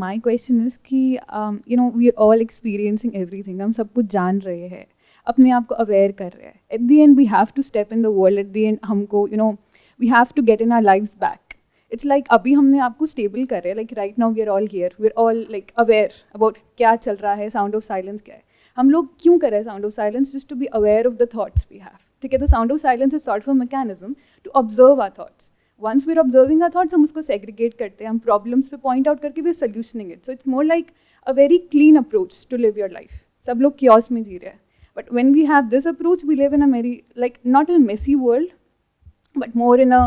my question is कि we are all experiencing everything. हम सब कुछ जान रहे हैं, अपने आप को aware कर रहे हैं. At the end we have to step in the world. At the end हमको we have to get in our lives back. It's like अभी हमने आपको stable कर रहे हैं. Like right now we are all here. We are all like aware about क्या चल रहा है, sound of silence क्या है. हम लोग क्यों कर रहे हैं sound of silence? Just to be aware of the thoughts we have. ठीक है, the sound of silence is sort of a mechanism to observe our thoughts. Once we're observing our thoughts, हम उसको segregate करते हैं, हम problems पे point out करके we're solutioning it. So it's more like a very clean approach to live your life. सब लोग chaos में जी रहे हैं. But when we have this approach, we live in a very, like, not a messy world, but more in a,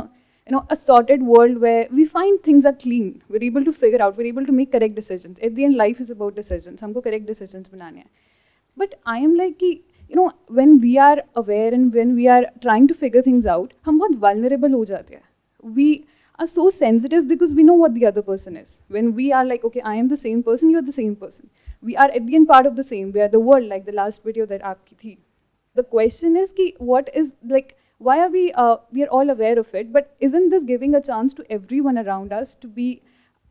a sorted world where we find things are clean. We're able to figure out, we're able to make correct decisions. At the end, life is about decisions. हमको correct decisions बनाने हैं. But I am like कि, when we are aware and when we are trying to figure things out, हम बहुत vulnerable हो जाते हैं. We are so sensitive because we know what the other person is. When we are like, okay, I am the same person, you're the same person. We are at the end part of the same. We are the world, like the last video that aapki thi. The question is ki, what is like, why are we are all aware of it, but isn't this giving a chance to everyone around us to be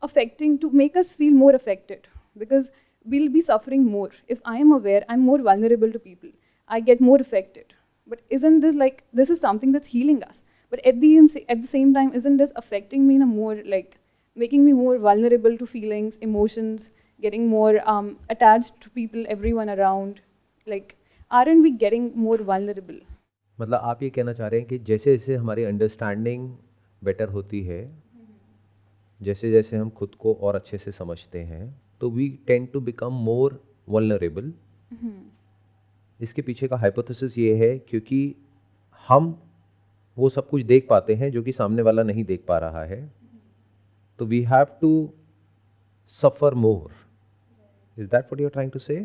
affecting, to make us feel more affected? Because we'll be suffering more. If I am aware, I'm more vulnerable to people. I get more affected. But isn't this like, this is something that's healing us? But at the same time, isn't this affecting me in a more, like, making me more vulnerable to feelings, emotions, getting more attached to people, everyone around? Like, aren't we getting more vulnerable? मतलब आप ये कहना चाह रहे हैं कि जैसे जैसे हमारी अंडरस्टैंडिंग बेटर होती है, जैसे जैसे हम खुद को और अच्छे से समझते हैं, तो we tend to become more vulnerable. इसके पीछे का हाइपोथेसिस ये है क्योंकि हम वो सब कुछ देख पाते हैं जो कि सामने वाला नहीं देख पा रहा है. तो we have to suffer more. Is that what you are trying to say?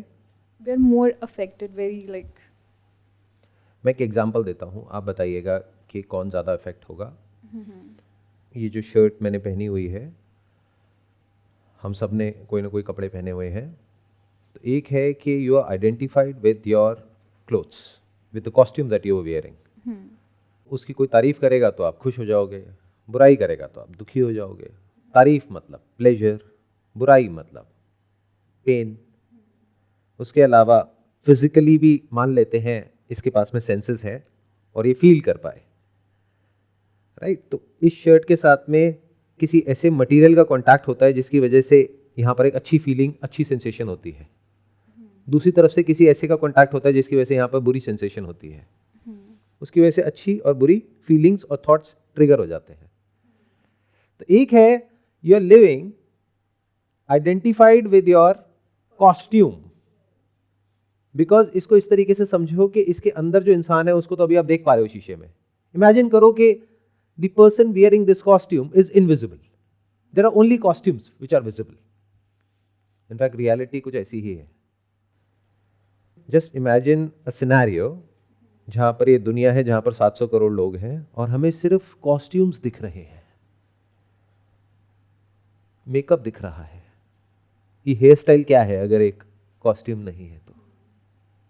We are more affected, very like. मैं एक एग्जांपल देता हूँ, आप बताइएगा कि कौन ज़्यादा इफेक्ट होगा. ये जो शर्ट मैंने पहनी हुई है, हम सब ने कोई ना कोई कपड़े पहने हुए हैं. तो एक है कि you are identified with your clothes, with the costume that you are wearing. उसकी कोई तारीफ करेगा तो आप खुश हो जाओगे, बुराई करेगा तो आप दुखी हो जाओगे. तारीफ मतलब प्लेजर, बुराई मतलब पेन. उसके अलावा फिजिकली भी मान लेते हैं इसके पास में सेंसेस है और ये फील कर पाए, राइट. तो इस शर्ट के साथ में किसी ऐसे मटेरियल का कांटेक्ट होता है जिसकी वजह से यहाँ पर एक अच्छी फीलिंग, अच्छी सेंसेशन होती है. दूसरी तरफ से किसी ऐसे का कांटेक्ट होता है जिसकी वजह से यहाँ पर बुरी सेंसेशन होती है. उसकी वजह से अच्छी और बुरी फीलिंग्स और थॉट्स ट्रिगर हो जाते हैं. तो एक है you are living identified with your costume. Because इसको इस तरीके से समझो कि इसके अंदर जो इंसान है उसको तो अभी आप देख पा रहे हो शीशे में. इमेजिन करो कि the person wearing this costume is invisible. There are only costumes which are visible. In fact reality कुछ ऐसी ही है. जस्ट इमेजिन अ सिनेरियो जहां पर ये दुनिया है, जहां पर 700 करोड़ लोग हैं और हमें सिर्फ कॉस्ट्यूम्स दिख रहे हैं, मेकअप दिख रहा है. ये हेयर स्टाइल क्या है अगर एक कॉस्ट्यूम नहीं है तो?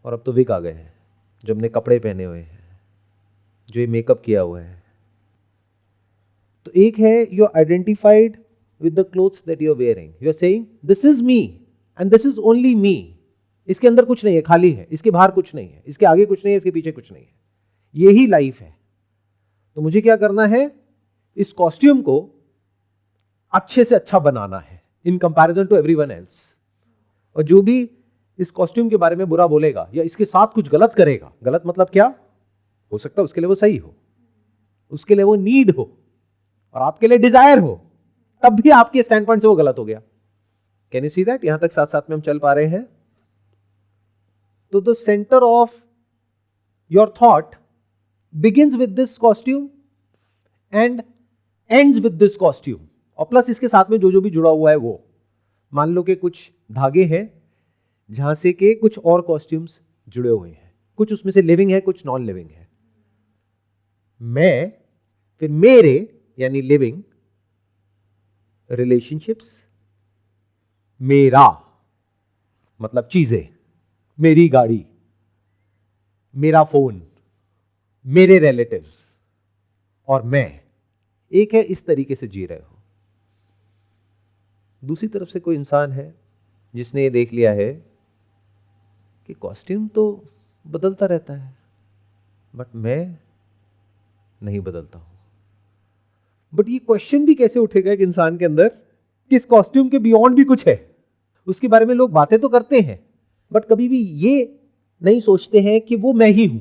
और अब तो विग आ गए हैं जो हमने कपड़े पहने हुए हैं, जो ये मेकअप किया हुआ है. तो एक है you are identified with the clothes that you are wearing. You are saying this is me and this is only me. इसके अंदर कुछ नहीं है, खाली है. इसके बाहर कुछ नहीं है, इसके आगे कुछ नहीं है, इसके पीछे कुछ नहीं है. यही लाइफ है. तो मुझे क्या करना है? इस कॉस्ट्यूम को अच्छे से अच्छा बनाना है in comparison to everyone else. और जो भी इस कॉस्ट्यूम के बारे में बुरा बोलेगा या इसके साथ कुछ गलत करेगा, गलत मतलब क्या हो सकता है उसके लिए वो सही हो, उसके लिए वो नीड हो और आपके लिए डिजायर हो, तब भी आपके स्टैंड पॉइंट से वो गलत हो गया. Can you see that? यहां तक साथ साथ में हम चल पा रहे हैं. तो the centre of your thought begins with this costume and ends with this costume. और प्लस इसके साथ में जो जो भी जुड़ा हुआ है वो. मान लो कि कुछ धागे हैं जहां से के कुछ और कॉस्ट्यूम्स जुड़े हुए हैं, कुछ उसमें से लिविंग है, कुछ नॉन लिविंग है. मैं, फिर मेरे यानी लिविंग रिलेशनशिप्स, मेरा मतलब चीजें, मेरी गाड़ी, मेरा फोन, मेरे रिलेटिव्स और मैं. एक है इस तरीके से जी रहे हो. दूसरी तरफ से कोई इंसान है जिसने ये देख लिया है कि कॉस्ट्यूम तो बदलता रहता है, बट मैं नहीं बदलता हूं। बट ये क्वेश्चन भी कैसे उठेगा एक इंसान के अंदर कि इस कॉस्ट्यूम के बियॉन्ड भी कुछ है। उसके बारे में लोग बातें तो करते हैं, बट कभी भी ये नहीं सोचते हैं कि वो मैं ही हूं।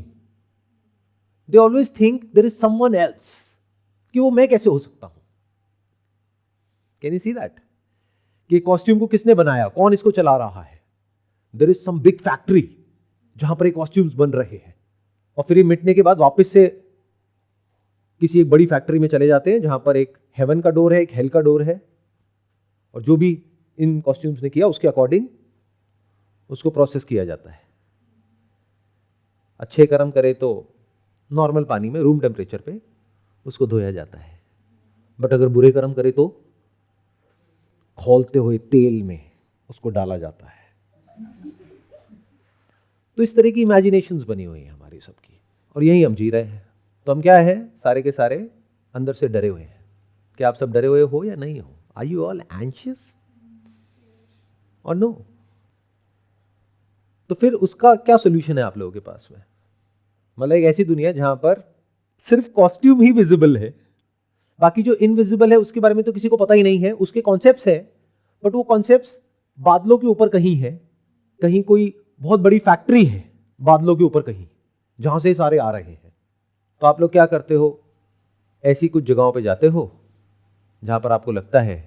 They always think there is someone else, कि वो मैं कैसे हो सकता हूं। Can you see that? कि कॉस्ट्यूम को किसने बनाया, कौन इसको चला रहा है? There is some big factory जहां पर ये कॉस्ट्यूम्स बन रहे हैं, और फिर ये मिटने के बाद वापस से किसी एक बड़ी फैक्ट्री में चले जाते हैं जहां पर एक हेवन का डोर है, एक हेल का डोर है, और जो भी इन कॉस्ट्यूम्स ने किया उसके अकॉर्डिंग उसको प्रोसेस किया जाता है। अच्छे कर्म करे तो नॉर्मल पानी में रूम टेम्परेचर पे उसको धोया जाता है, बट अगर बुरे कर्म करे तो खौलते हुए तेल में उसको डाला जाता है। तो इस तरह की इमेजिनेशंस बनी हुई हैं हमारी सबकी, और यही हम जी रहे हैं। तो हम क्या है, सारे के सारे अंदर से डरे हुए हैं। क्या आप सब डरे हुए हो या नहीं हो? आर यू ऑल एंशियस और नो? तो फिर उसका क्या सोल्यूशन है आप लोगों के पास में? मतलब एक ऐसी दुनिया जहां पर सिर्फ कॉस्ट्यूम ही विजिबल है, बाकी जो इनविजिबल है उसके बारे में तो किसी को पता ही नहीं है। उसके कॉन्सेप्ट्स है, बट वो कॉन्सेप्ट्स बादलों के ऊपर कहीं है, कहीं कोई बहुत बड़ी फैक्ट्री है बादलों के ऊपर कहीं, जहां से सारे आ रहे हैं। तो आप लोग क्या करते हो? ऐसी कुछ जगहों पे जाते हो जहां पर आपको लगता है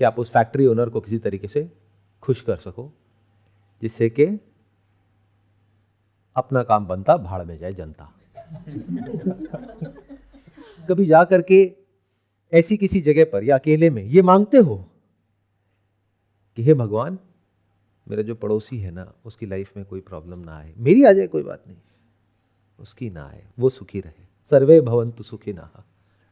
कि आप उस फैक्ट्री ओनर को किसी तरीके से खुश कर सको, जिससे कि अपना काम बनता, भाड़ में जाए जनता। कभी जा करके ऐसी किसी जगह पर या अकेले में ये मांगते हो कि हे भगवान, मेरा जो पड़ोसी है ना, उसकी लाइफ में कोई प्रॉब्लम ना आए, मेरी आ जाए कोई बात नहीं, उसकी ना आए, वो सुखी रहे, सर्वे भवन्तु सुखिनः।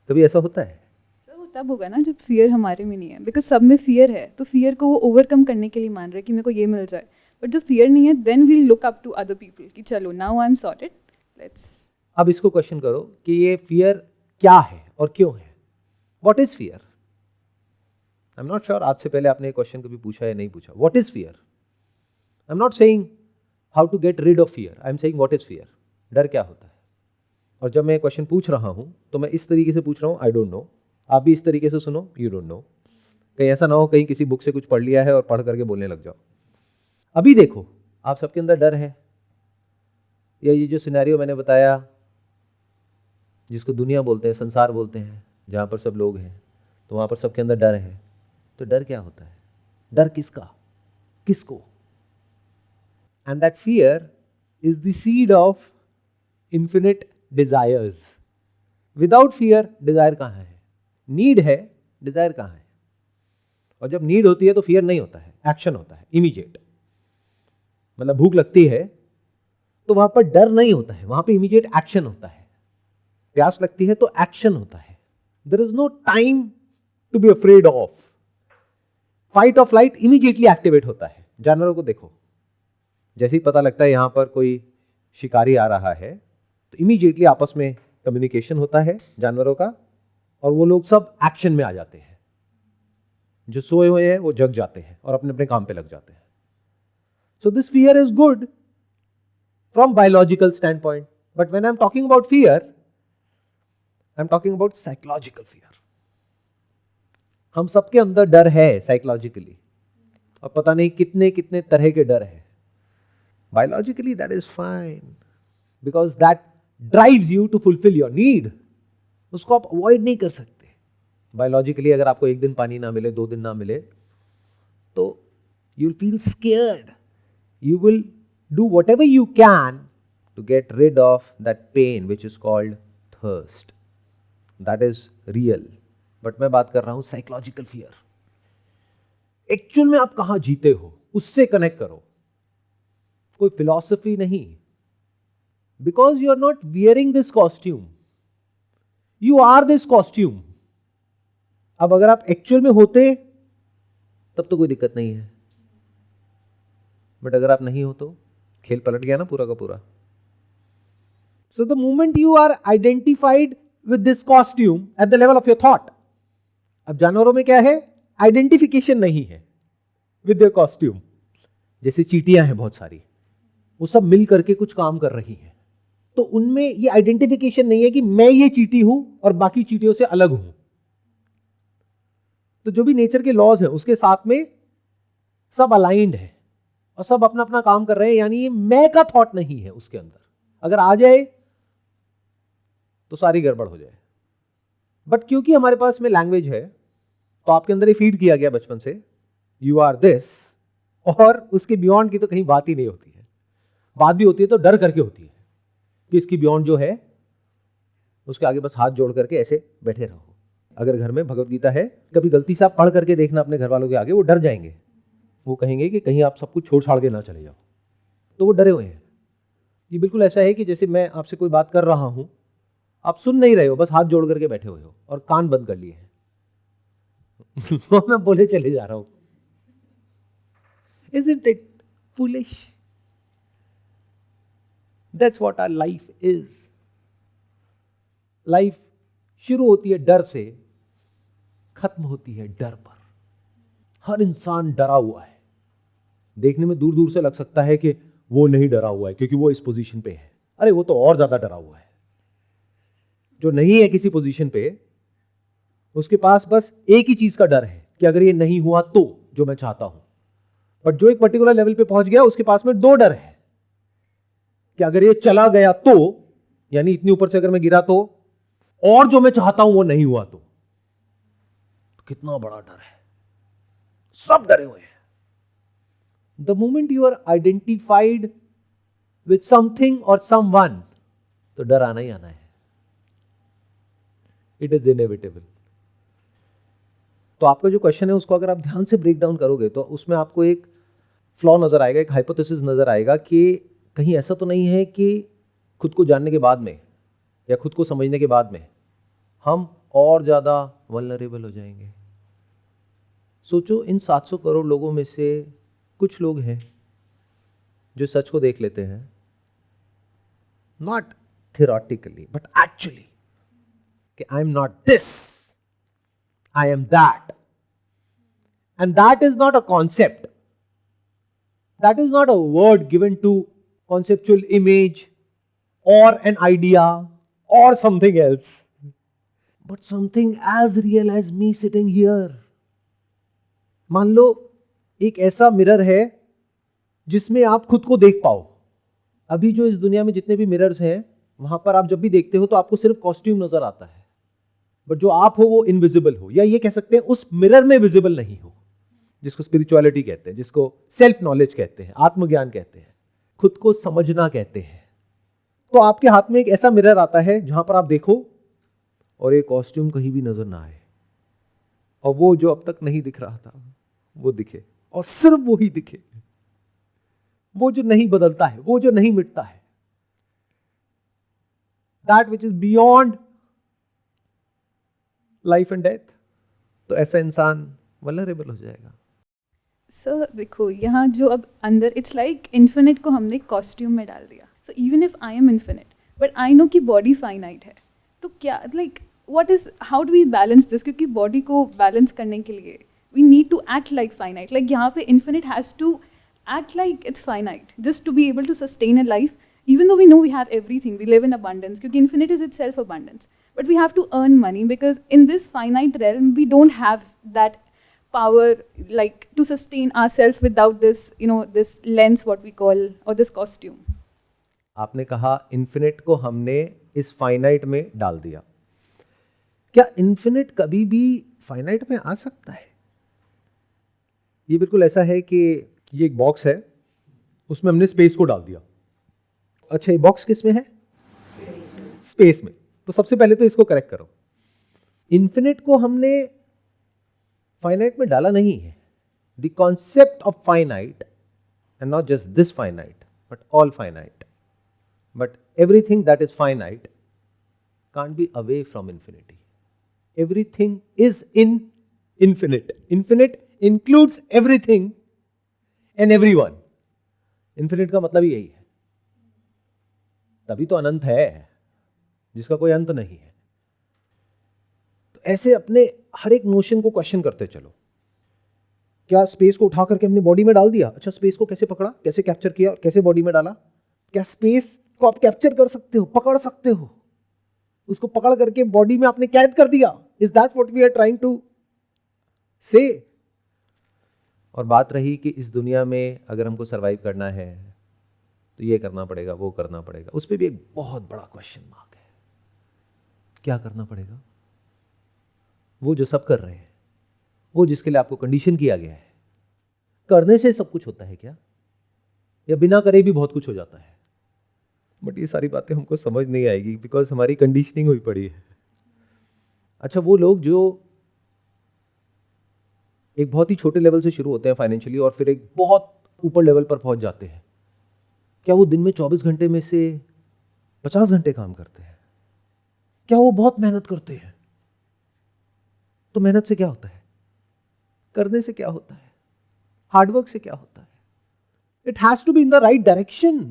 कभी ऐसा होता है? सर वो तब होगा ना जब फियर हमारे में नहीं है, बिकॉज सब में फियर है, तो फियर को वो ओवरकम करने के लिए मान रहे हैं कि मेरे को ये मिल जाए। बट जब फियर नहीं है, then we'll look up to other people कि चलो now I am sorted, let's. अब इसको क्वेश्चन करो कि ये फियर क्या है और क्यों है? What is fear? I am not sure आज से पहले आपने ये क्वेश्चन कभी पूछा या नहीं पूछा। What is fear? I am not saying how to get rid of fear, I am saying what is fear. डर क्या होता है? और जब मैं क्वेश्चन पूछ रहा हूं तो मैं इस तरीके से पूछ रहा हूं, आई डोंट नो। आप भी इस तरीके से सुनो, यू डोंट नो। कहीं ऐसा ना हो कहीं किसी बुक से कुछ पढ़ लिया है और पढ़ करके बोलने लग जाओ। अभी देखो, आप सबके अंदर डर है, या ये जो सिनेरियो मैंने बताया जिसको दुनिया बोलते हैं, संसार बोलते हैं, जहां पर सब लोग हैं, तो वहां पर सबके अंदर डर है। तो डर क्या होता है? डर किसका, किसको? And that fear is the seed of infinite desires. Without fear desire कहां है? नीड है, डिजायर कहां है? और जब नीड होती है तो फियर नहीं होता है, एक्शन होता है, इमीडिएट। मतलब भूख लगती है तो वहां पर डर नहीं होता है, वहां पे इमीडिएट एक्शन होता है। प्यास लगती है तो एक्शन होता है। There is no time to be afraid of. Fight और फ्लाइट इमीडिएटली एक्टिवेट होता है। जानवरों को देखो, जैसे ही पता लगता है यहां पर कोई शिकारी आ रहा है तो इमीडिएटली आपस में कम्युनिकेशन होता है जानवरों का, और वो लोग सब एक्शन में आ जाते हैं। जो सोए हुए हैं वो जग जाते हैं और अपने अपने काम पे लग जाते हैं। So this fear is good from biological stand point, but when I am talking about fear, I am talking about psychological fear. हम सबके अंदर डर है साइकोलॉजिकली, और पता नहीं कितने कितने तरह के डर है। Biologically that is fine, because that drives you to fulfil your need. उसको आप अवॉइड नहीं कर सकते। बायोलॉजिकली अगर आपको एक दिन पानी ना मिले, 2 दिन ना मिले, तो you will feel scared. You will do whatever you can to get rid of that pain which is called thirst. That is real. But मैं बात कर रहा हूं साइकोलॉजिकल फियर। एक्चुअल में आप कहां जीते हो, उससे कनेक्ट करो। कोई फिलॉसफी नहीं। Because you are not wearing this costume, you are this costume. अब अगर आप एक्चुअल में होते तब तो कोई दिक्कत नहीं है, बट अगर आप नहीं हो तो खेल पलट गया ना पूरा का पूरा। So the moment you are identified with this costume at the level of your thought. अब जानवरों में क्या है? आइडेंटिफिकेशन नहीं है विद योर कॉस्ट्यूम। जैसे चींटियां हैं बहुत सारी, वो सब मिल करके कुछ काम कर रही हैं, तो उनमें ये आइडेंटिफिकेशन नहीं है कि मैं ये चींटी हूं और बाकी चींटियों से अलग हूं। तो जो भी नेचर के लॉज हैं उसके साथ में सब अलाइंड है और सब अपना अपना काम कर रहे हैं, यानी ये मैं का थॉट नहीं है उसके अंदर। अगर आ जाए तो सारी गड़बड़ हो जाए। बट क्योंकि हमारे पास में लैंग्वेज है, तो आपके अंदर ये फीड किया गया बचपन से, यू आर दिस, और उसके बियॉन्ड की तो कहीं बात ही नहीं होती है। बात भी होती है तो डर करके होती है कि इसकी बियॉन्ड जो है उसके आगे बस हाथ जोड़ करके ऐसे बैठे रहो। अगर घर में भगवत गीता है, कभी गलती से आप पढ़ करके देखना अपने घर वालों के आगे, वो डर जाएंगे, वो कहेंगे कि कहीं आप सब कुछ छोड़ छाड़ के ना चले जाओ, तो वो डरे हुए हैं। ये बिल्कुल ऐसा है कि जैसे मैं आपसे कोई बात कर रहा हूं, आप सुन नहीं रहे हो, बस हाथ जोड़ करके बैठे हुए हो और कान बंद कर लिए हैं मैं बोले चले जा रहा हूं। Isn't it foolish? That's what our life is. Life शुरू होती है डर से, खत्म होती है डर पर। हर इंसान डरा हुआ है। देखने में दूर दूर से लग सकता है कि वो नहीं डरा हुआ है क्योंकि वो इस पोजीशन पे है। अरे वो तो और ज्यादा डरा हुआ है। जो नहीं है किसी पोजीशन पे, उसके पास बस एक ही चीज का डर है कि अगर ये नहीं हुआ तो जो मैं चाहता हूं। बट जो एक पर्टिकुलर लेवल पे पहुंच गया, उसके पास में दो डर है कि अगर ये चला गया तो, यानी इतनी ऊपर से अगर मैं गिरा तो, और जो मैं चाहता हूं वो नहीं हुआ तो कितना बड़ा डर है। सब डरे हुए हैं। The moment you are identified with something और समवन, तो डर आना ही आना है। It is inevitable. तो आपका जो क्वेश्चन है उसको अगर आप ध्यान से ब्रेक डाउन करोगे तो उसमें आपको एक फ्लॉ नजर आएगा, एक हाइपोथेसिस नजर आएगा कि कहीं ऐसा तो नहीं है कि खुद को जानने के बाद में या खुद को समझने के बाद में हम और ज्यादा वल्नरेबल हो जाएंगे। सोचो, इन 700 करोड़ लोगों में से कुछ लोग हैं जो सच को देख लेते हैं, नॉट थियोरेटिकली बट एक्चुअली, कि I am not this, I am that, and that is not a concept, that is not a word given to conceptual image or an idea or something else, but something as real as me sitting here. मान लो एक ऐसा mirror है जिसमें आप खुद को देख पाओ। अभी जो इस दुनिया में जितने भी मिरर्स हैं, वहां पर आप जब भी देखते हो तो आपको सिर्फ कॉस्ट्यूम नजर आता है, बट जो आप हो वो इनविजिबल हो, या ये कह सकते हैं उस मिरर में विजिबल नहीं हो, जिसको स्पिरिचुअलिटी कहते हैं, जिसको सेल्फ नॉलेज कहते हैं, आत्मज्ञान कहते हैं, खुद को समझना कहते हैं। तो आपके हाथ में एक ऐसा मिरर आता है जहां पर आप देखो और एक कॉस्ट्यूम कहीं भी नजर ना आए, और वो जो अब तक नहीं दिख रहा था वो दिखे, और सिर्फ वो ही दिखे, वो जो नहीं बदलता है, वो जो नहीं मिटता है, that which is beyond life and death. तो ऐसा इंसान वल्नरेबल हो जाएगा। सर देखो, यहाँ जो अब अंदर इट्स लाइक इन्फिनिट को हमने कॉस्ट्यूम में डाल दिया। So even if I am infinite but I know कि बॉडी फाइनाइट है, तो क्या like what is, how do we balance this? क्योंकि बॉडी को बैलेंस करने के लिए we need to act like finite. Like यहाँ पे infinite has to act like it's finite just to be able to sustain a life, even though we know we have everything, we live in abundance, because infinite is itself abundance. But we have to earn money, because in this finite realm, we don't have that power, like, to sustain ourselves without this, this lens, what we call, or this costume. आपने कहा infinite को हमने इस finite में डाल दिया। क्या infinite कभी भी फाइनाइट में आ सकता है? ये बिल्कुल ऐसा है कि ये एक बॉक्स है, उसमें हमने स्पेस को डाल दिया। अच्छा, ये बॉक्स किस में है? स्पेस में। तो सबसे पहले तो इसको करेक्ट करो। इन्फिनिट को हमने फाइनाइट में डाला नहीं है। The concept of finite, and not just this finite but all finite, but everything that is finite can't be away from infinity. Everything is in infinite. Infinite includes everything and everyone. Infinite का मतलब ही यही है, तभी तो अनंत है जिसका कोई अंत नहीं है। तो ऐसे अपने हर एक नोशन को क्वेश्चन करते चलो क्या स्पेस को उठा करके हमने बॉडी में डाल दिया? अच्छा, स्पेस को कैसे पकड़ा, कैसे कैप्चर किया और कैसे बॉडी में डाला? क्या स्पेस को आप कैप्चर कर सकते हो, पकड़ सकते हो? उसको पकड़ करके बॉडी में आपने कैद कर दिया। Is that what we are trying to say? और बात रही कि इस दुनिया में अगर हमको सरवाइव करना है तो ये करना पड़ेगा, वो करना पड़ेगा, उस पर भी एक बहुत बड़ा क्वेश्चन मार्क है। क्या करना पड़ेगा? वो जो सब कर रहे हैं, वो जिसके लिए आपको कंडीशन किया गया है, करने से सब कुछ होता है क्या? या बिना करे भी बहुत कुछ हो जाता है? बट ये सारी बातें हमको समझ नहीं आएगी बिकॉज हमारी कंडीशनिंग हुई पड़ी है। अच्छा, वो लोग जो एक बहुत ही छोटे लेवल से शुरू होते हैं फाइनेंशियली और फिर एक बहुत ऊपर लेवल पर पहुंच जाते हैं, क्या वो दिन में 24 घंटे में से 50 घंटे काम करते हैं? क्या वो बहुत मेहनत करते हैं? तो मेहनत से क्या होता है? करने से क्या होता है? हार्डवर्क से क्या होता है? It has to be in the right direction.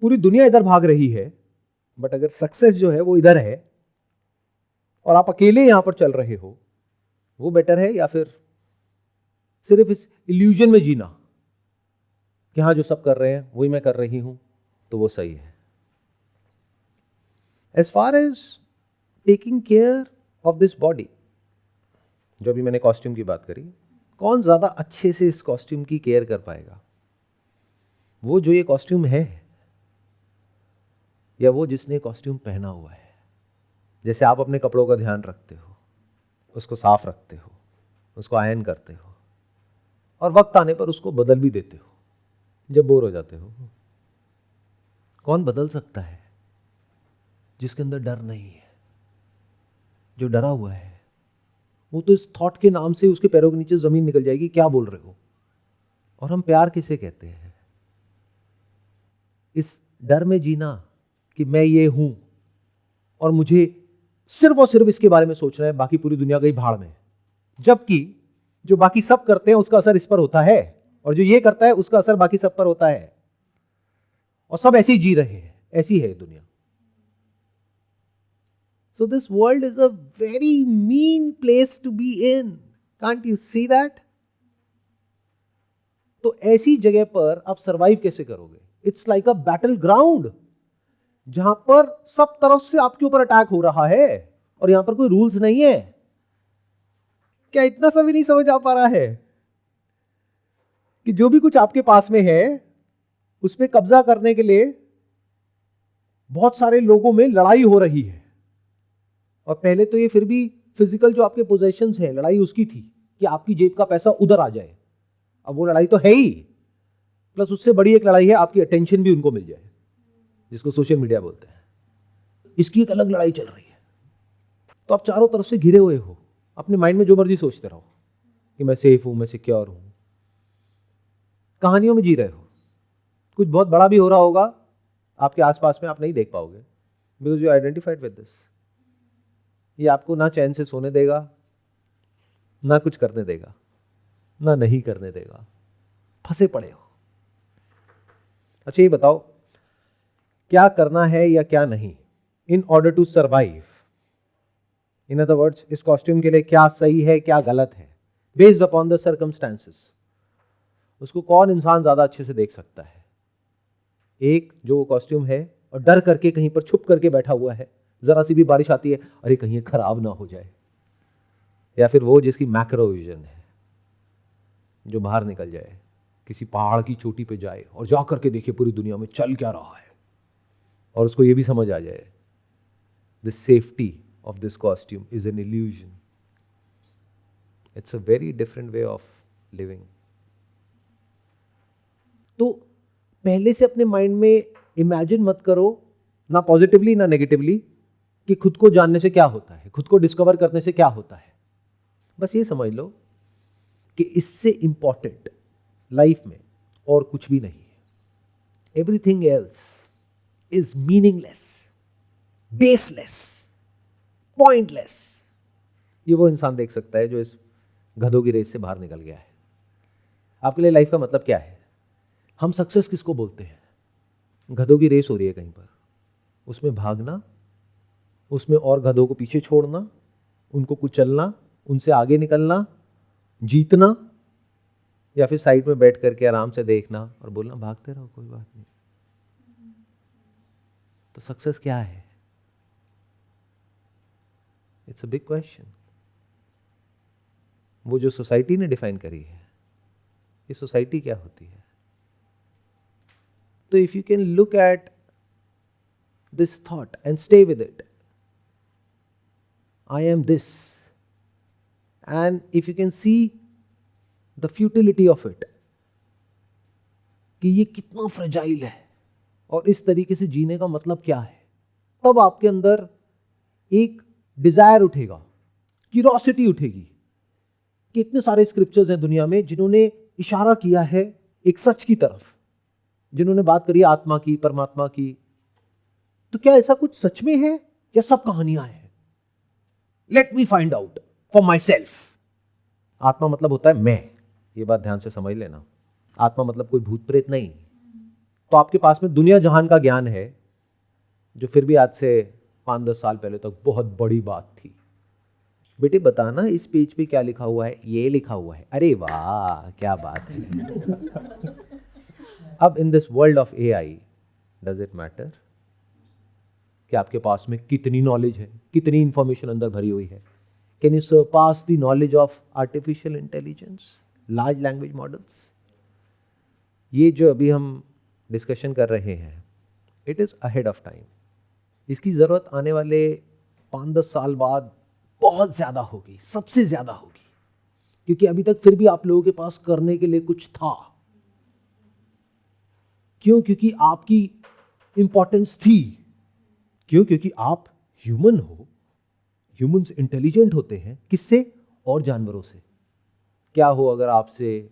पूरी दुनिया इधर भाग रही है, बट अगर सक्सेस जो है वो इधर है और आप अकेले यहां पर चल रहे हो, वो बेटर है या फिर सिर्फ इस इल्यूजन में जीना कि हाँ जो सब कर रहे हैं वही मैं कर रही हूं तो वो सही है? As far as taking care of this body, जो अभी मैंने कॉस्ट्यूम की बात करी, कौन ज्यादा अच्छे से इस कॉस्ट्यूम की केयर कर पाएगा? वो जो ये कॉस्ट्यूम है या वो जिसने कॉस्ट्यूम पहना हुआ है? जैसे आप अपने कपड़ों का ध्यान रखते हो, उसको साफ रखते हो, उसको आयरन करते हो और वक्त आने पर उसको बदल भी देते हो जब बोर हो जाते हो। कौन बदल सकता है? जिसके अंदर डर नहीं है। जो डरा हुआ है वो तो इस थॉट के नाम से उसके पैरों के नीचे जमीन निकल जाएगी, क्या बोल रहे हो? और हम प्यार किसे कहते हैं? इस डर में जीना कि मैं ये हूं और मुझे सिर्फ और सिर्फ इसके बारे में सोचना है, बाकी पूरी दुनिया गई भाड़ में। जबकि जो बाकी सब करते हैं उसका असर इस पर होता है और जो ये करता है उसका असर बाकी सब पर होता है और सब ऐसे ही जी रहे हैं। ऐसी है दुनिया। So this world is a very mean place to be in. Can't you see that? तो ऐसी जगह पर आप सरवाइव कैसे करोगे? It's like a battle ground जहां पर सब तरफ से आपके ऊपर अटैक हो रहा है और यहां पर कोई रूल्स नहीं है। क्या इतना सा भी नहीं समझ आ पा रहा है कि जो भी कुछ आपके पास में है उस पर कब्जा करने के लिए बहुत सारे लोगों में लड़ाई हो रही है? और पहले तो ये फिर भी फिजिकल जो आपके पोजेशंस हैं, लड़ाई उसकी थी कि आपकी जेब का पैसा उधर आ जाए। अब वो लड़ाई तो है ही, प्लस उससे बड़ी एक लड़ाई है आपकी अटेंशन भी उनको मिल जाए, जिसको सोशल मीडिया बोलते हैं। इसकी एक अलग लड़ाई चल रही है। तो आप चारों तरफ से घिरे हुए हो, अपने माइंड में जो मर्जी सोचते रहो कि मैं सेफ हूं, मैं सिक्योर हूं, कहानियों में जी रहे हो। कुछ बहुत बड़ा भी हो रहा होगा आपके आसपास में, आप नहीं देख पाओगे because you identified with this. ये आपको ना चैन से सोने देगा, ना कुछ करने देगा, ना नहीं करने देगा, फंसे पड़े हो। अच्छा, ये बताओ क्या करना है या क्या नहीं in order to survive? In other words, इस कॉस्ट्यूम के लिए क्या सही है, क्या गलत है, बेस्ड अपॉन द सर्कमस्टेंसेस। उसको कौन इंसान ज्यादा अच्छे से देख सकता है? एक जो वो कॉस्ट्यूम है और डर करके कहीं पर छुप करके बैठा हुआ है, जरा सी भी बारिश आती है अरे कहीं ये खराब ना हो जाए, या फिर वो जिसकी मैक्रो विजन है, जो बाहर निकल जाए, किसी पहाड़ की चोटी पे जाए और जा करके देखिए पूरी दुनिया में चल क्या रहा है और उसको ये भी समझ आ जाए the safety of this costume is an illusion. It's a very different way of living. तो पहले से अपने माइंड में इमेजिन मत करो, ना पॉजिटिवली ना नेगेटिवली, कि खुद को जानने से क्या होता है, खुद को डिस्कवर करने से क्या होता है। बस ये समझ लो कि इससे इंपॉर्टेंट लाइफ में और कुछ भी नहीं है। Everything else is meaningless, baseless, pointless. ये वो इंसान देख सकता है जो इस गधों की रेस से बाहर निकल गया है। आपके लिए लाइफ का मतलब क्या है? हम सक्सेस किसको बोलते हैं? गधों की रेस हो रही है कहीं पर, उसमें भागना, उसमें और गधों को पीछे छोड़ना, उनको कुचलना, उनसे आगे निकलना, जीतना या फिर साइड में बैठ करके आराम से देखना और बोलना भागते रहो कोई बात नहीं? तो सक्सेस क्या है? It's a big question. वो जो सोसाइटी ने डिफाइन करी है, ये सोसाइटी क्या होती है? तो if you can look at this thought and stay with it, I am this, and if you can see the futility of it, कि ये कितना फ्रेजाइल है और इस तरीके से जीने का मतलब क्या है, तब आपके अंदर एक डिजायर उठेगा, क्यूरियोसिटी उठेगी कि इतने सारे स्क्रिप्चर्स हैं दुनिया में जिन्होंने इशारा किया है एक सच की तरफ, जिन्होंने बात करी आत्मा की, परमात्मा की। तो क्या ऐसा कुछ सच में है या सब कहानियां हैं? Let me find out for my self. आत्मा मतलब होता है मैं, ये बात ध्यान से समझ लेना। आत्मा मतलब कोई भूत प्रेत नहीं। तो आपके पास में दुनिया जहान का ज्ञान है, जो फिर भी आज से 5-10 साल पहले तक बहुत बड़ी बात थी। बेटे बताना इस पेज पे क्या लिखा हुआ है? ये लिखा हुआ है। अरे वाह क्या बात है। अब in this world of AI, does it matter कि आपके पास में कितनी नॉलेज है, कितनी इंफॉर्मेशन अंदर भरी हुई है? Can you surpass the knowledge of artificial intelligence, large language models? ये जो अभी हम डिस्कशन कर रहे हैं, it is ahead of time. इसकी जरूरत आने वाले 5-10 साल बाद बहुत ज्यादा होगी, सबसे ज्यादा होगी, क्योंकि अभी तक फिर भी आप लोगों के पास करने के लिए कुछ था। क्यों? क्योंकि आपकी इंपॉर्टेंस थी। क्यों? क्योंकि आप ह्यूमन हो। ह्यूमंस इंटेलिजेंट होते हैं किससे? और जानवरों से। क्या हो अगर आपसे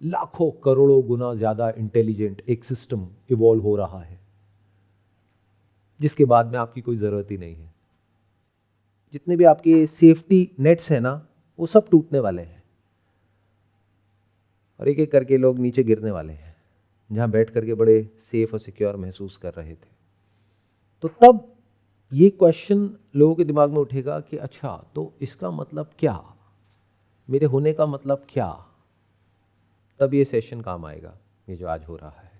लाखों करोड़ों गुना ज्यादा इंटेलिजेंट एक सिस्टम इवॉल्व हो रहा है, जिसके बाद में आपकी कोई जरूरत ही नहीं है। जितने भी आपके सेफ्टी नेट्स हैं ना, वो सब टूटने वाले हैं और एक एक करके लोग नीचे गिरने वाले हैं, जहां बैठ करके बड़े सेफ और सिक्योर महसूस कर रहे थे। तो तब ये क्वेश्चन लोगों के दिमाग में उठेगा कि अच्छा, तो इसका मतलब क्या, मेरे होने का मतलब क्या? तब ये सेशन काम आएगा, ये जो आज हो रहा है,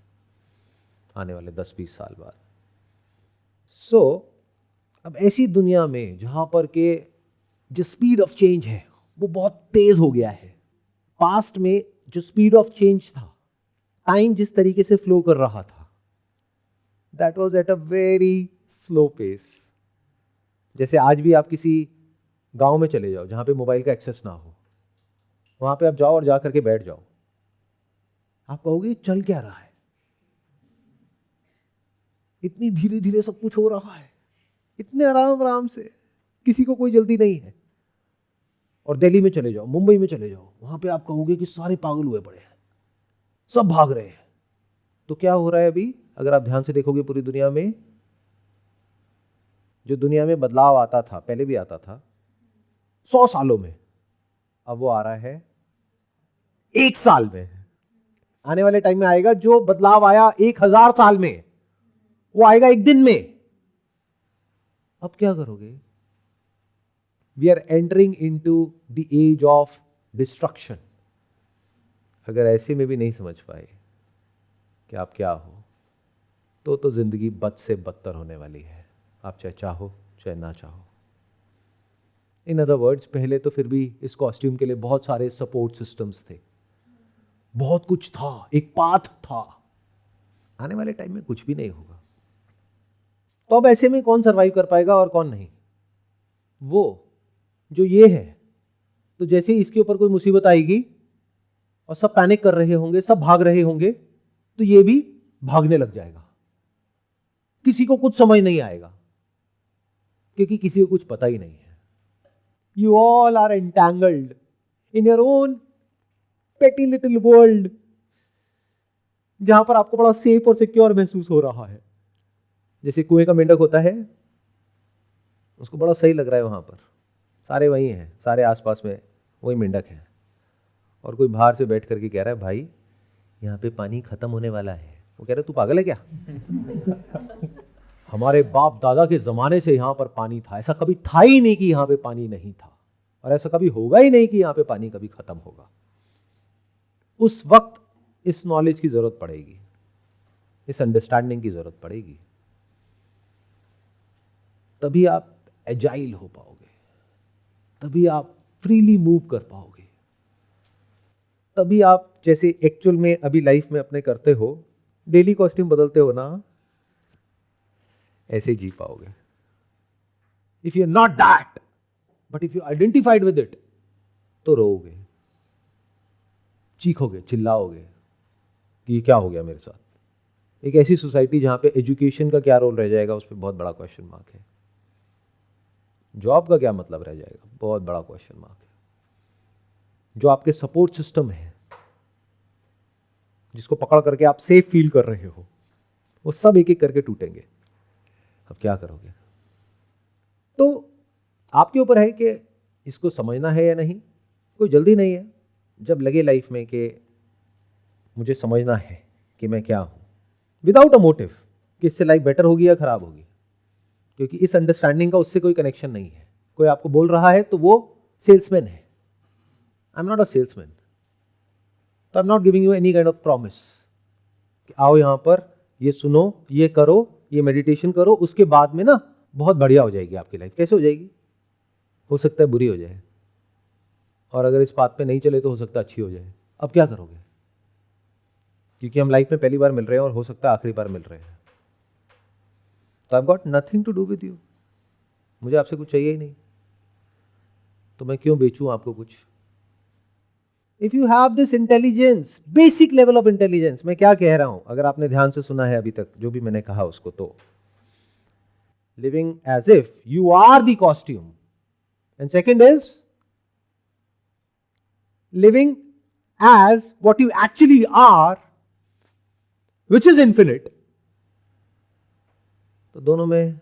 आने वाले 10-20 साल बाद। अब ऐसी दुनिया में जहां पर के जो स्पीड ऑफ चेंज है वो बहुत तेज हो गया है। पास्ट में जो स्पीड ऑफ चेंज था, टाइम जिस तरीके से फ्लो कर रहा था, that was at a very slow pace. जैसे आज भी आप किसी गांव में चले जाओ जहां पे मोबाइल का एक्सेस ना हो, वहां पे आप जाओ और जा करके बैठ जाओ, आप कहोगे चल क्या रहा है, इतनी धीरे धीरे सब कुछ हो रहा है, इतने आराम आराम से, किसी को कोई जल्दी नहीं है। और दिल्ली में चले जाओ, मुंबई में चले जाओ, वहां पे आप कहोगे कि सारे पागल हुए पड़े हैं, सब भाग रहे हैं। तो क्या हो रहा है अभी? अगर आप ध्यान से देखोगे पूरी दुनिया में, जो दुनिया में बदलाव आता था, पहले भी आता था 100 सालों में, अब वो आ रहा है 1 साल में। आने वाले टाइम में आएगा जो बदलाव आया 1000 साल में, वो आएगा 1 दिन में। अब क्या करोगे? We are entering into the age of destruction. अगर ऐसे में भी नहीं समझ पाए कि आप क्या हो, तो जिंदगी बद से बदतर होने वाली है, आप चाहे चाहो चाहे ना चाहो। इन अदर वर्ड्स, पहले तो फिर भी इस कॉस्ट्यूम के लिए बहुत सारे सपोर्ट सिस्टम्स थे, बहुत कुछ था, एक पाथ था। आने वाले टाइम में कुछ भी नहीं होगा। तो अब ऐसे में कौन सरवाइव कर पाएगा और कौन नहीं? वो जो ये है, तो जैसे ही इसके ऊपर कोई मुसीबत आएगी और सब पैनिक कर रहे होंगे, सब भाग रहे होंगे, तो ये भी भागने लग जाएगा। किसी को कुछ समझ नहीं आएगा, क्योंकि किसी को कुछ पता ही नहीं है। You all are entangled in your own petty little world, जहां पर आपको बड़ा सेफ और सिक्योर महसूस हो रहा है। जैसे कुएं का मेंढक होता है, उसको बड़ा सही लग रहा है, वहां पर सारे वही हैं, सारे आसपास में वही मेंढक हैं, और कोई बाहर से बैठ करके कह रहा है भाई यहाँ पे पानी खत्म होने वाला है। वो कह रहा है तू पागल है क्या? हमारे बाप दादा के जमाने से यहाँ पर पानी था, ऐसा कभी था ही नहीं कि यहाँ पे पानी नहीं था। और ऐसा कभी होगा ही नहीं कि यहाँ पे पानी कभी खत्म होगा। उस वक्त इस नॉलेज की जरूरत पड़ेगी, इस अंडरस्टैंडिंग की जरूरत पड़ेगी, तभी आप एजाइल हो पाओगे, तभी आप फ्रीली मूव कर पाओगे, तभी आप जैसे एक्चुअल में अभी लाइफ में अपने करते हो, डेली कॉस्ट्यूम बदलते हो ना, ऐसे जी पाओगे। If you are not that, but if you identified with it, तो रोओगे, चीखोगे, चिल्लाओगे कि ये क्या हो गया मेरे साथ। एक ऐसी सोसाइटी जहां पे एजुकेशन का क्या रोल रह जाएगा, उस पर बहुत बड़ा क्वेश्चन मार्क है। जॉब का क्या मतलब रह जाएगा, बहुत बड़ा क्वेश्चन मार्क है। जो आपके सपोर्ट सिस्टम है, जिसको पकड़ करके आप सेफ फील कर रहे हो, वो सब एक एक करके टूटेंगे। अब क्या करोगे? तो आपके ऊपर है कि इसको समझना है या नहीं। कोई जल्दी नहीं है। जब लगे लाइफ में कि मुझे समझना है कि मैं क्या हूं, विदाउट अ मोटिव कि इससे लाइफ बेटर होगी या खराब होगी, क्योंकि इस अंडरस्टैंडिंग का उससे कोई कनेक्शन नहीं है। कोई आपको बोल रहा है तो वो सेल्समैन है। I am not a salesman, तो I am not giving you any kind of promise कि आओ यहां पर, ये सुनो, ये करो, ये मेडिटेशन करो, उसके बाद में ना बहुत बढ़िया हो जाएगी आपकी लाइफ। कैसे हो जाएगी? हो सकता है बुरी हो जाए, और अगर इस बात पे नहीं चले तो हो सकता है अच्छी हो जाए। अब क्या करोगे? क्योंकि हम लाइफ में पहली बार मिल रहे हैं और हो सकता है आखिरी बार मिल रहे हैं। तो I got nothing to do with you. मुझे आपसे कुछ चाहिए ही नहीं, तो मैं क्यों बेचूं आपको कुछ? If you have this intelligence, basic level of intelligence, मैं क्या कह रहा हूं, अगर आपने ध्यान से सुना है अभी तक जो भी मैंने कहा उसको, तो living as if you are the costume, and second is living as what you actually are, which is infinite. तो दोनों में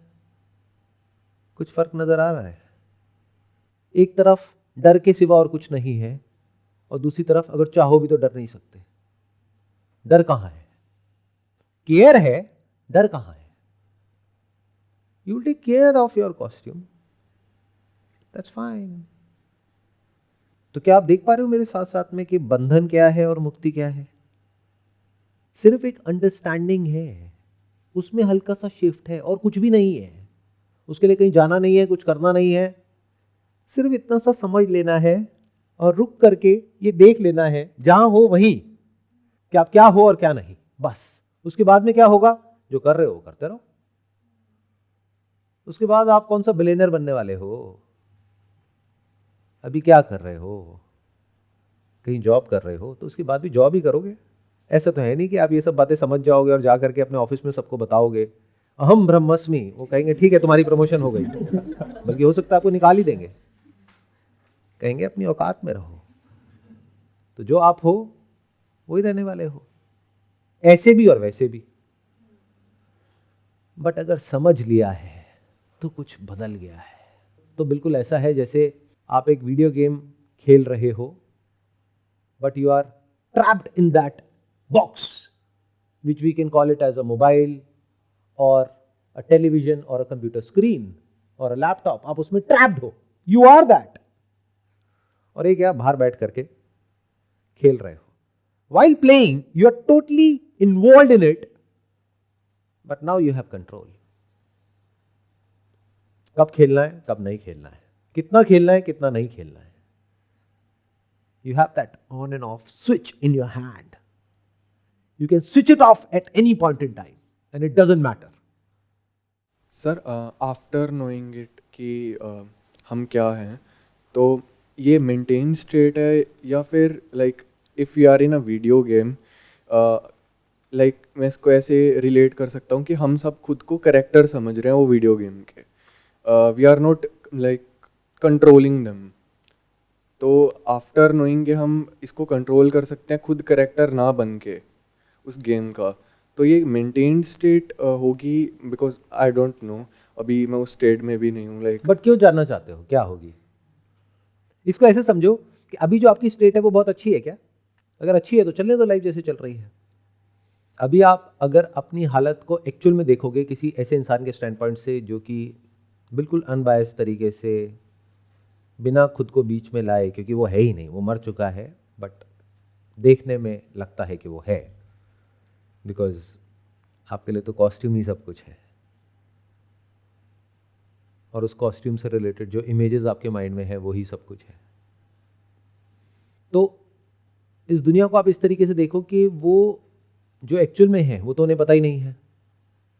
कुछ फर्क नजर आ रहा है। एक तरफ डर के सिवा और कुछ नहीं है, और दूसरी तरफ अगर चाहो भी तो डर नहीं सकते। डर कहां है? केयर है, डर कहां है? You will take care of your costume, that's fine. तो क्या आप देख पा रहे हो मेरे साथ साथ में कि बंधन क्या है और मुक्ति क्या है? सिर्फ एक अंडरस्टैंडिंग है, उसमें हल्का सा शिफ्ट है और कुछ भी नहीं है। उसके लिए कहीं जाना नहीं है, कुछ करना नहीं है, सिर्फ इतना सा समझ लेना है और रुक करके ये देख लेना है जहां हो वहीं कि आप क्या हो और क्या नहीं, बस। उसके बाद में क्या होगा? जो कर रहे हो करते रहो। उसके बाद आप कौन सा बिलियनर बनने वाले हो? अभी क्या कर रहे हो? कहीं जॉब कर रहे हो तो उसके बाद भी जॉब ही करोगे। ऐसा तो है नहीं कि आप ये सब बातें समझ जाओगे और जा करके अपने ऑफिस में सबको बताओगे अहम ब्रह्मस्मि, वो कहेंगे ठीक है तुम्हारी प्रमोशन हो गई, बल्कि हो सकता है आपको निकाल ही देंगे, कहेंगे अपनी औकात में रहो। तो जो आप हो वही रहने वाले हो, ऐसे भी और वैसे भी। बट अगर समझ लिया है तो कुछ बदल गया है। तो बिल्कुल ऐसा है जैसे आप एक वीडियो गेम खेल रहे हो, but you are trapped in that box which we can call it as a mobile और अ टेलीविजन और अ कंप्यूटर स्क्रीन और अ लैपटॉप। आप उसमें ट्रैप्ड हो, यू आर दैट। और एक आप बाहर बैठ करके खेल रहे हो। While playing you are totally involve in it, but now you have control. कब खेलना है, कब नहीं खेलना है, कितना खेलना है, कितना नहीं खेलना है। You have that on and off switch in your hand. You can switch it off at any point in time and it doesn't matter. Sir after knowing it कि हम क्या हैं, तो ये मेंटेन स्टेट है या फिर like if you are in a video game, like मैं इसको ऐसे रिलेट कर सकता हूँ कि हम सब खुद को करेक्टर समझ रहे हैं वो वीडियो गेम के, we are not like controlling them. तो आफ्टर नोइंग कि हम इसको कंट्रोल कर सकते हैं खुद करेक्टर ना बन के उस गेम का, तो ये मेंटेन स्टेट होगी? बिकॉज आई डोंट नो, अभी मैं उस स्टेट में भी नहीं हूँ लाइक। बट क्यों जानना चाहते हो क्या होगी? इसको ऐसे समझो कि अभी जो आपकी स्टेट है वो बहुत अच्छी है क्या? अगर अच्छी है तो चलने दो लाइफ जैसे चल रही है। अभी आप अगर अपनी हालत को एक्चुअल में देखोगे किसी ऐसे इंसान के स्टैंड पॉइंट से जो कि बिल्कुल अनबायस तरीके से बिना खुद को बीच में लाए, क्योंकि वो है ही नहीं, वो मर चुका है, बट देखने में लगता है कि वो है, बिकॉज आपके लिए तो कॉस्ट्यूम ही सब कुछ है, और उस कॉस्ट्यूम से रिलेटेड जो इमेजेस आपके माइंड में है वही सब कुछ है। तो इस दुनिया को आप इस तरीके से देखो कि वो जो एक्चुअल में है वो तो उन्हें पता ही नहीं है,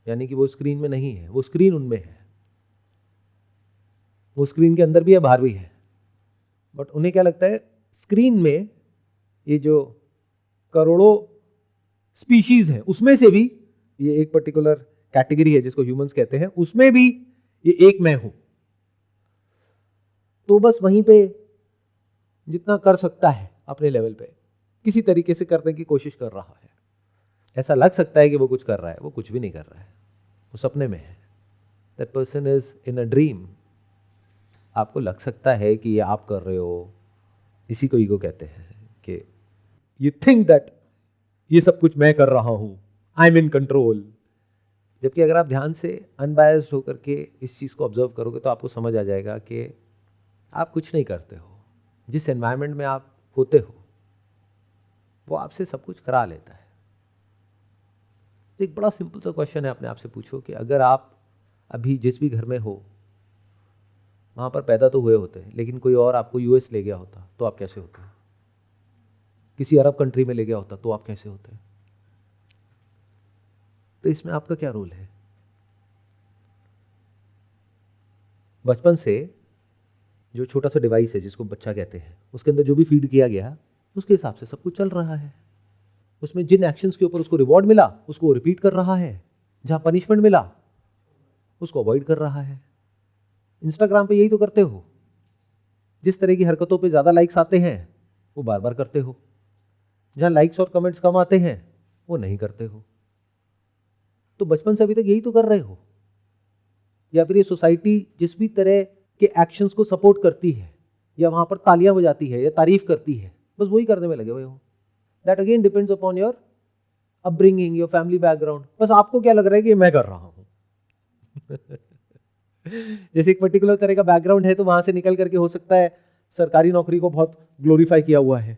यानी कि वो स्क्रीन में नहीं है, वो स्क्रीन उनमें है, वो स्क्रीन के अंदर भी है, बाहर भी है, बट उन्हें क्या लगता है स्क्रीन में ये जो करोड़ों स्पीशीज हैं उसमें से भी ये एक पर्टिकुलर कैटेगरी है जिसको ह्यूमंस कहते हैं, उसमें भी ये एक मैं हूं। तो बस वहीं पे जितना कर सकता है अपने लेवल पे किसी तरीके से करने की कोशिश कर रहा है। ऐसा लग सकता है कि वो कुछ कर रहा है, वो कुछ भी नहीं कर रहा है, वो सपने में है। That person is in a dream. आपको लग सकता है कि ये आप कर रहे हो, इसी को ईगो कहते हैं, कि यू थिंक दैट ये सब कुछ मैं कर रहा हूं, आई एम इन कंट्रोल। जबकि अगर आप ध्यान से अनबायस्ड होकर के इस चीज़ को ऑब्जर्व करोगे तो आपको समझ आ जाएगा कि आप कुछ नहीं करते हो। जिस एनवायरनमेंट में आप होते हो वो आपसे सब कुछ करा लेता है। एक बड़ा सिंपल सा क्वेश्चन है, अपने आप से पूछो कि अगर आप अभी जिस भी घर में हो वहाँ पर पैदा तो हुए होते हैं, लेकिन कोई और आपको यूएस ले गया होता तो आप कैसे होते? किसी अरब कंट्री में ले गया होता तो आप कैसे होते? तो इसमें आपका क्या रोल है? बचपन से जो छोटा सा डिवाइस है जिसको बच्चा कहते हैं, उसके अंदर जो भी फीड किया गया उसके हिसाब से सब कुछ चल रहा है। उसमें जिन एक्शंस के ऊपर उसको रिवॉर्ड मिला उसको रिपीट कर रहा है, जहां पनिशमेंट मिला उसको अवॉइड कर रहा है। इंस्टाग्राम पे यही तो करते हो, जिस तरह की हरकतों पे ज्यादा लाइक्स आते हैं वो बार बार करते हो, जहां लाइक्स और कमेंट्स कम आते हैं वो नहीं करते हो। तो बचपन से अभी तक यही तो कर रहे हो। या फिर ये सोसाइटी जिस भी तरह के एक्शंस को सपोर्ट करती है या वहां पर तालियां बजाती है या तारीफ करती है, बस वही करने में लगे हुए हो। That again depends upon your upbringing, your family background. बस आपको क्या लग रहा है कि मैं कर रहा हूं। जैसे एक पर्टिकुलर तरह का बैकग्राउंड है तो वहां से निकल करके हो सकता है सरकारी नौकरी को बहुत ग्लोरीफाई किया हुआ है।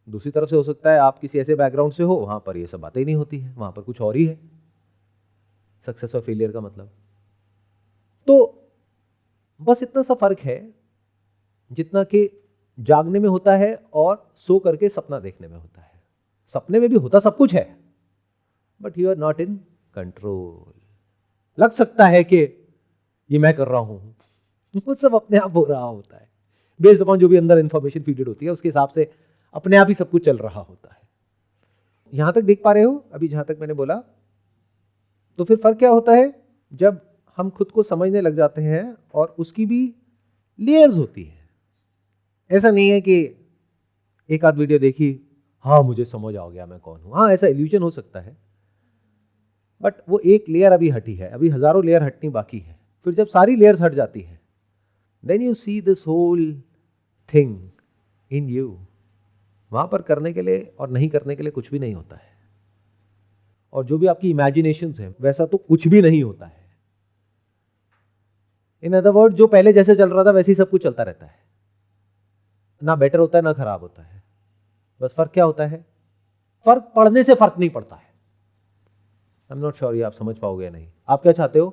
दूसरी तरफ से हो सकता है आप किसी ऐसे बैकग्राउंड से हो वहां पर ये सब बातें ही नहीं होती है, वहां पर कुछ और ही है सक्सेस और फेलियर का मतलब। तो बस इतना सा फर्क है जितना कि जागने में होता है और सो करके सपना देखने में होता है। सपने में भी होता सब कुछ है, but you are not in control. लग सकता है कि ये मैं कर रहा हूं, वो सब अपने आप हो रहा होता है, बेस्ड अपॉन जो भी अंदर इंफॉर्मेशन फीडेड होती है उसके हिसाब से अपने आप ही सब कुछ चल रहा होता है। यहां तक देख पा रहे हो अभी जहां तक मैंने बोला? तो फिर फर्क क्या होता है जब हम खुद को समझने लग जाते हैं, और उसकी भी लेयर्स होती है। ऐसा नहीं है कि एक आध वीडियो देखी, हाँ मुझे समझ आ गया मैं कौन हूं। हाँ, ऐसा इल्यूजन हो सकता है, बट वो एक लेयर अभी हटी है, अभी हजारों लेयर हटनी बाकी है। फिर जब सारी लेयर्स हट जाती है, then you see this whole thing in you. वहां पर करने के लिए और नहीं करने के लिए कुछ भी नहीं होता है, और जो भी आपकी इमेजिनेशंस है वैसा तो कुछ भी नहीं होता है। इन अदर वर्ड, जो पहले जैसे चल रहा था वैसे ही सब कुछ चलता रहता है, ना बेटर होता है ना खराब होता है। बस फर्क क्या होता है? फर्क पड़ने से फर्क नहीं पड़ता है। आई एम नॉट श्योर ये आप समझ पाओगे या नहीं। आप क्या चाहते हो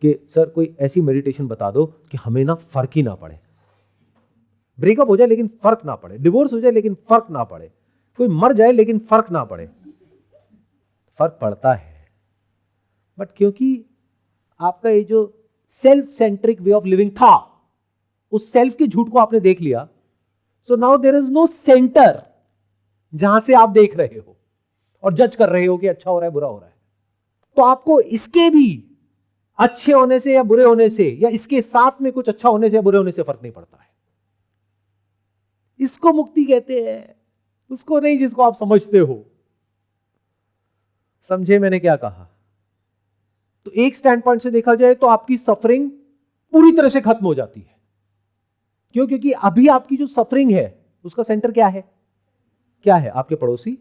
कि सर कोई ऐसी मेडिटेशन बता दो कि हमें ना फर्क ही ना पड़े, ब्रेकअप हो जाए लेकिन फर्क ना पड़े, डिवोर्स हो जाए लेकिन फर्क ना पड़े, कोई मर जाए लेकिन फर्क ना पड़े। फर्क पड़ता है, बट क्योंकि आपका ये जो self centric way of living था, उस सेल्फ के झूठ को आपने देख लिया, so now there is no centre जहां से आप देख रहे हो और जज कर रहे हो कि अच्छा हो रहा है बुरा हो रहा है। तो आपको इसके भी अच्छे होने से या बुरे होने से, या इसके साथ में कुछ अच्छा होने से या बुरे होने से फर्क नहीं पड़ता है। इसको मुक्ति कहते हैं, उसको नहीं जिसको आप समझते हो। समझे मैंने क्या कहा? तो एक स्टैंड पॉइंट से देखा जाए तो आपकी सफरिंग पूरी तरह से खत्म हो जाती है। क्यों? क्योंकि अभी आपकी जो सफरिंग है उसका सेंटर क्या है? क्या है? आपके पड़ोसी,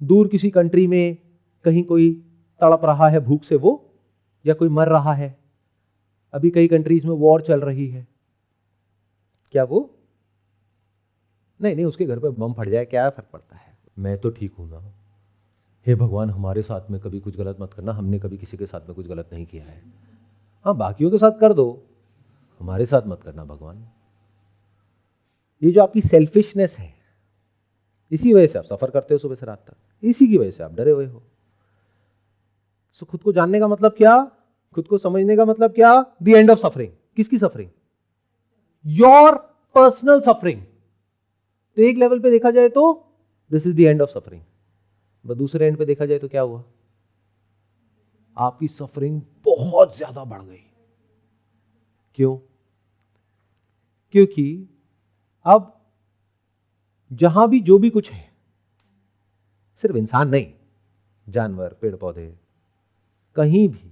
दूर किसी कंट्री में कहीं कोई तड़प रहा है भूख से वो, या कोई मर रहा है, अभी कई कंट्रीज में वॉर चल रही है, क्या वो नहीं उसके घर पे बम फट जाए क्या फर्क पड़ता है, मैं तो ठीक हूं ना, हे भगवान हमारे साथ में कभी कुछ गलत मत करना, हमने कभी किसी के साथ में कुछ गलत नहीं किया है, हाँ बाकियों के साथ कर दो, हमारे साथ मत करना भगवान। ये जो आपकी सेल्फिशनेस है, इसी वजह से आप सफर करते हो सुबह से रात तक, इसी की वजह से आप डरे हुए हो। सो खुद को जानने का मतलब क्या, खुद को समझने का मतलब क्या, द एंड ऑफ सफरिंग। किसकी सफरिंग? Your personal suffering. तो एक लेवल पे देखा जाए तो this is the end of suffering, but दूसरे एंड पे देखा जाए तो क्या हुआ, आपकी सफरिंग बहुत ज्यादा बढ़ गई। क्यों? क्योंकि अब जहां भी जो भी कुछ है, सिर्फ इंसान नहीं, जानवर, पेड़ पौधे, कहीं भी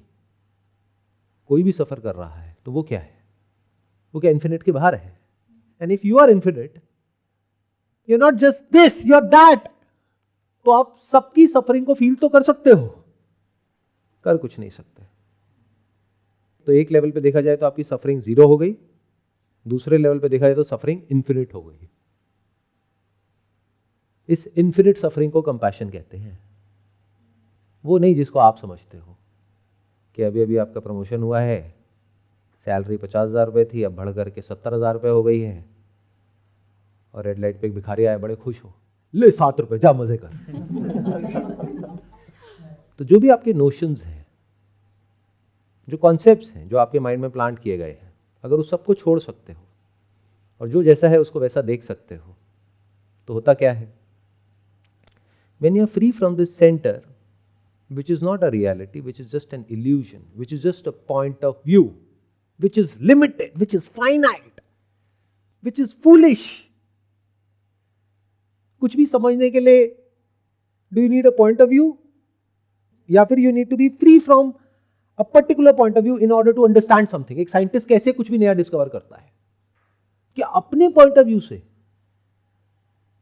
कोई भी सफर कर रहा है तो वो क्या है, वो क्या इन्फिनिट के बाहर है? And if you are infinite, you are not just this, you are that. तो आप सबकी सफरिंग को फील तो कर सकते हो, कर कुछ नहीं सकते। तो एक लेवल पे देखा जाए तो आपकी सफरिंग जीरो हो गई, दूसरे लेवल पे देखा जाए तो सफरिंग इन्फिनिट हो गई। इस इन्फिनिट सफरिंग को कंपैशन कहते हैं, वो नहीं जिसको आप समझते हो कि अभी अभी आपका प्रमोशन हुआ है, सैलरी 50,000 रुपये थी, अब बढ़ करके 70,000 रुपये हो गई है, और रेड लाइट पे एक भिखारी आया, बड़े खुश हो, ले 7 रुपये, जा मजे कर। तो जो भी आपके नोशंस हैं, जो कॉन्सेप्ट्स हैं, जो आपके माइंड में प्लांट किए गए हैं, अगर उस सबको छोड़ सकते हो और जो जैसा है उसको वैसा देख सकते हो, तो होता क्या है, when you are free from this center, which is not a reality, which is just an illusion, which is just a point of view, which is limited, which is finite, which is foolish. कुछ भी समझने के लिए do you need a point of view, या फिर you need to be free from a particular point of view in order to understand something? एक scientist कैसे कुछ भी नया डिस्कवर करता है? कि अपने पॉइंट ऑफ व्यू से।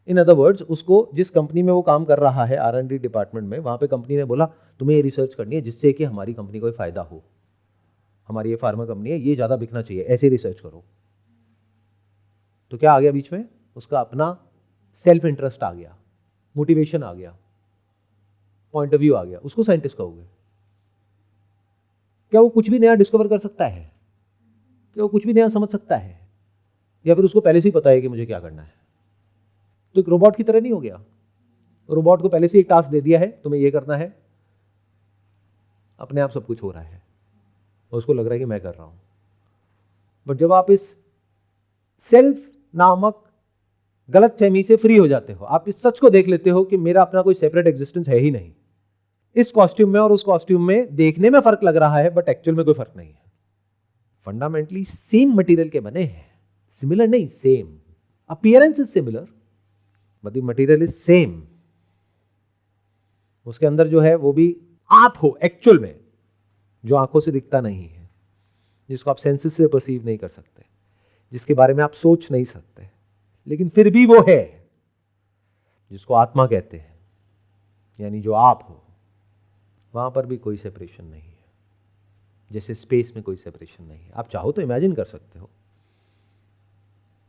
इन अदर वर्ड्स, उसको जिस कंपनी में वो काम कर रहा है, R&D डिपार्टमेंट में, वहां पे कंपनी ने बोला तुम्हें ये रिसर्च करनी है जिससे कि हमारी कंपनी को कोई फायदा हो, हमारी ये फार्मा कंपनी है, ये ज्यादा बिकना चाहिए, ऐसे रिसर्च करो। तो क्या आ गया बीच में? उसका अपना सेल्फ इंटरेस्ट आ गया, मोटिवेशन आ गया, पॉइंट ऑफ व्यू आ गया, उसको साइंटिस्ट कहोगे? क्या वो कुछ भी नया डिस्कवर कर सकता है? क्या वो कुछ भी नया समझ सकता है? या फिर उसको पहले से ही पता है कि मुझे क्या करना है? तो एक रोबोट की तरह नहीं हो गया? रोबोट को पहले से एक टास्क दे दिया है, तुम्हें ये करना है, अपने आप सब कुछ हो रहा है और उसको लग रहा है कि मैं कर रहा हूं। बट जब आप इस सेल्फ नामक गलत फहमी से फ्री हो जाते हो, आप इस सच को देख लेते हो कि मेरा अपना कोई सेपरेट एग्जिस्टेंस है ही नहीं, इस कॉस्ट्यूम में और उस कॉस्ट्यूम में देखने में फर्क लग रहा है बट एक्चुअल में कोई फर्क नहीं है, फंडामेंटली सेम मटेरियल के बने हैं, सिमिलर नहीं, same, appearance is similar but the material is same. उसके अंदर जो है वो भी आप हो एक्चुअल में, जो आंखों से दिखता नहीं है, जिसको आप सेंसेस से परसीव नहीं कर सकते, जिसके बारे में आप सोच नहीं सकते, लेकिन फिर भी वो है, जिसको आत्मा कहते हैं, यानी जो आप हो। वहां पर भी कोई सेपरेशन नहीं है, जैसे स्पेस में कोई सेपरेशन नहीं है। आप चाहो तो इमेजिन कर सकते हो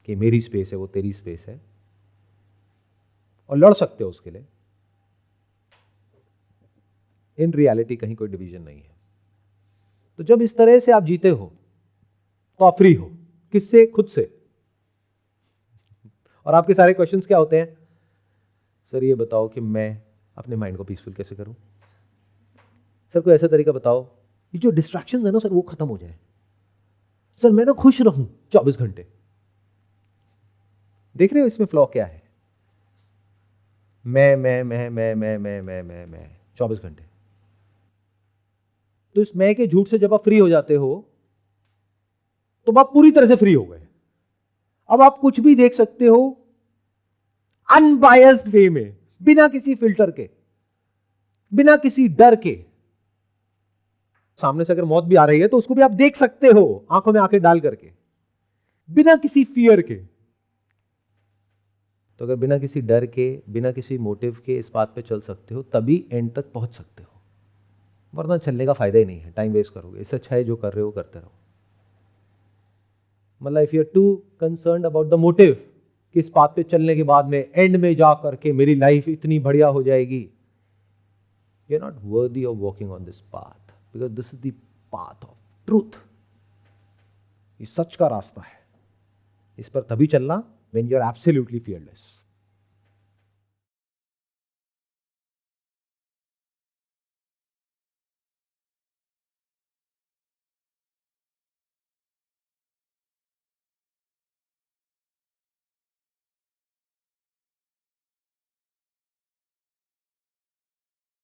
कि मेरी स्पेस है, वो तेरी स्पेस है, और लड़ सकते हो उसके लिए। इन रियलिटी कहीं कोई डिवीजन नहीं है। तो जब इस तरह से आप जीते हो तो आप फ्री हो। किससे? खुद से। और आपके सारे क्वेश्चंस क्या होते हैं? सर ये बताओ कि मैं अपने माइंड को पीसफुल कैसे करूं? सर कोई ऐसा तरीका बताओ ये जो डिस्ट्रैक्शंस है ना सर वो खत्म हो जाए। सर मैं ना खुश रहूं 24 घंटे। देख रहे हो इसमें फ्लॉ क्या है? मैं 24 घंटे। तो इस मैं के झूठ से जब आप फ्री हो जाते हो तो आप पूरी तरह से फ्री हो गए। अब आप कुछ भी देख सकते हो अनबायस्ड वे में, बिना किसी फिल्टर के, बिना किसी डर के। सामने से अगर मौत भी आ रही है तो उसको भी आप देख सकते हो आंखों में आंखें डाल करके, बिना किसी फियर के। तो अगर बिना किसी डर के, बिना किसी मोटिव के इस बात पे चल सकते हो, तभी एंड तक पहुंच सकते हो, वरना चलने का फायदा ही नहीं है, टाइम वेस्ट करोगे। इससे अच्छा है जो कर रहे हो करते रहो। मतलब if you are too concerned about the motive, किस पाथ पे चलने के बाद में एंड में जा करके मेरी लाइफ इतनी बढ़िया हो जाएगी, you are not worthy of walking on this path, because this is the path of truth. ये सच का रास्ता है, इस पर तभी चलना when you are absolutely fearless.